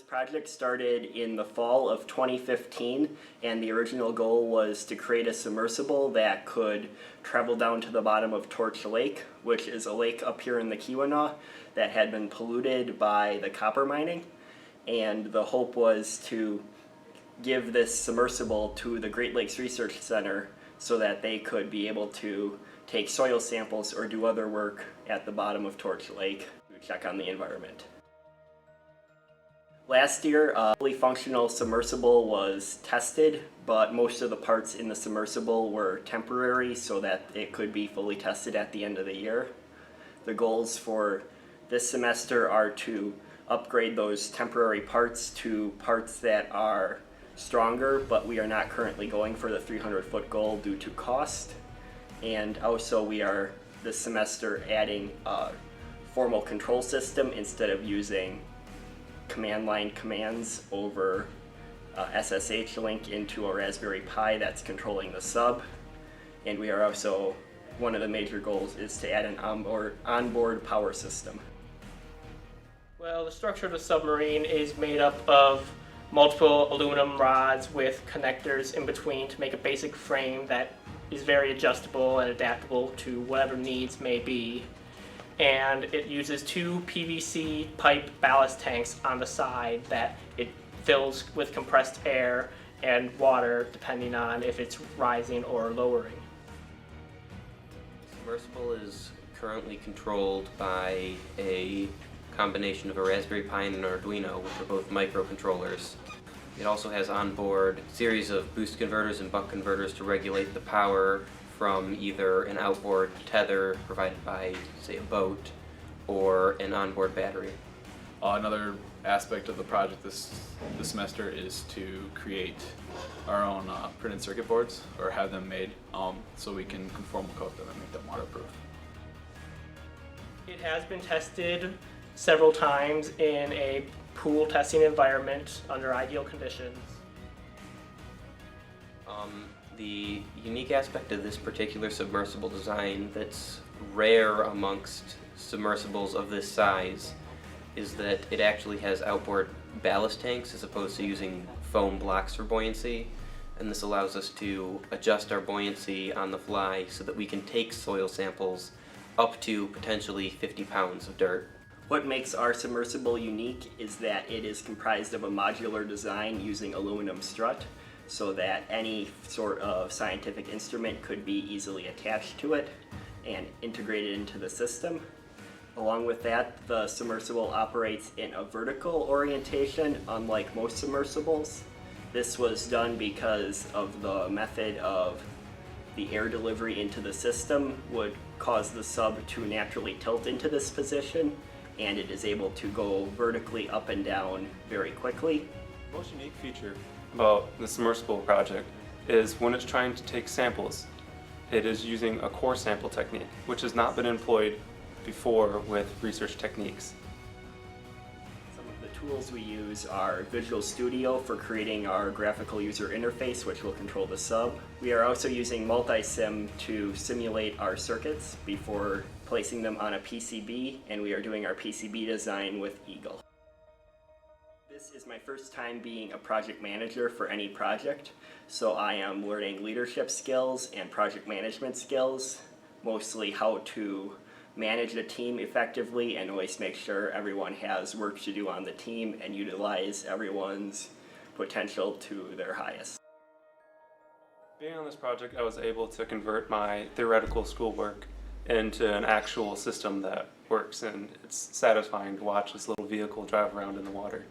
This project started in the fall of 2015, and the original goal was to create a submersible that could travel down to the bottom of Torch Lake, which is a lake up here in the Keweenaw that had been polluted by the copper mining. And the hope was to give this submersible to the Great Lakes Research Center so that they could be able to take soil samples or do other work at the bottom of Torch Lake to check on the environment. Last year, a fully functional submersible was tested, but most of the parts in the submersible were temporary so that it could be fully tested at the end of the year. The goals for this semester are to upgrade those temporary parts to parts that are stronger, but we are not currently going for the 300-foot goal due to cost. And also we are this semester adding a formal control system instead of using command line commands over SSH link into a Raspberry Pi that's controlling the sub. And we are also, one of the major goals is to add an onboard power system. Well, the structure of the submarine is made up of multiple aluminum rods with connectors in between to make a basic frame that is very adjustable and adaptable to whatever needs may be. And it uses two PVC pipe ballast tanks on the side that it fills with compressed air and water depending on if it's rising or lowering. Submersible is currently controlled by a combination of a Raspberry Pi and an Arduino, which are both microcontrollers. It also has onboard a series of boost converters and buck converters to regulate the power from either an outboard tether provided by, say, a boat or an onboard battery. Another aspect of the project this semester is to create our own printed circuit boards, or have them made, so we can conformal coat them and make them waterproof. It has been tested several times in a pool testing environment under ideal conditions. The unique aspect of this particular submersible design that's rare amongst submersibles of this size is that it actually has outboard ballast tanks as opposed to using foam blocks for buoyancy, and this allows us to adjust our buoyancy on the fly so that we can take soil samples up to potentially 50 pounds of dirt. What makes our submersible unique is that it is comprised of a modular design using aluminum strut, so that any sort of scientific instrument could be easily attached to it and integrated into the system. Along with that, the submersible operates in a vertical orientation, unlike most submersibles. This was done because of the method of the air delivery into the system would cause the sub to naturally tilt into this position, and it is able to go vertically up and down very quickly. The most unique feature about the submersible project is when it's trying to take samples, it is using a core sample technique, which has not been employed before with research techniques. Some of the tools we use are Visual Studio for creating our graphical user interface, which will control the sub. We are also using Multisim to simulate our circuits before placing them on a PCB, and we are doing our PCB design with Eagle. This is my first time being a project manager for any project, so I am learning leadership skills and project management skills, mostly how to manage a team effectively and always make sure everyone has work to do on the team and utilize everyone's potential to their highest. Being on this project, I was able to convert my theoretical schoolwork into an actual system that works, and it's satisfying to watch this little vehicle drive around in the water.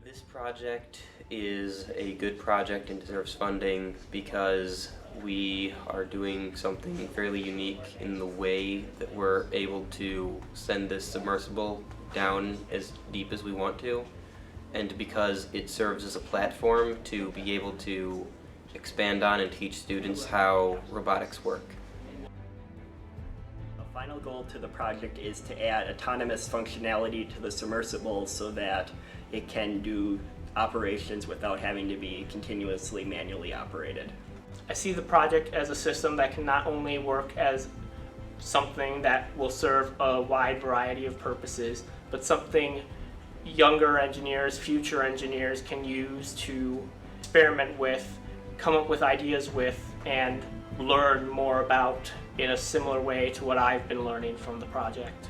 This project is a good project and deserves funding because we are doing something fairly unique in the way that we're able to send this submersible down as deep as we want to, and because it serves as a platform to be able to expand on and teach students how robotics work. The final goal to the project is to add autonomous functionality to the submersible so that it can do operations without having to be continuously manually operated. I see the project as a system that can not only work as something that will serve a wide variety of purposes, but something younger engineers, future engineers can use to experiment with, come up with ideas with, and learn more about in a similar way to what I've been learning from the project.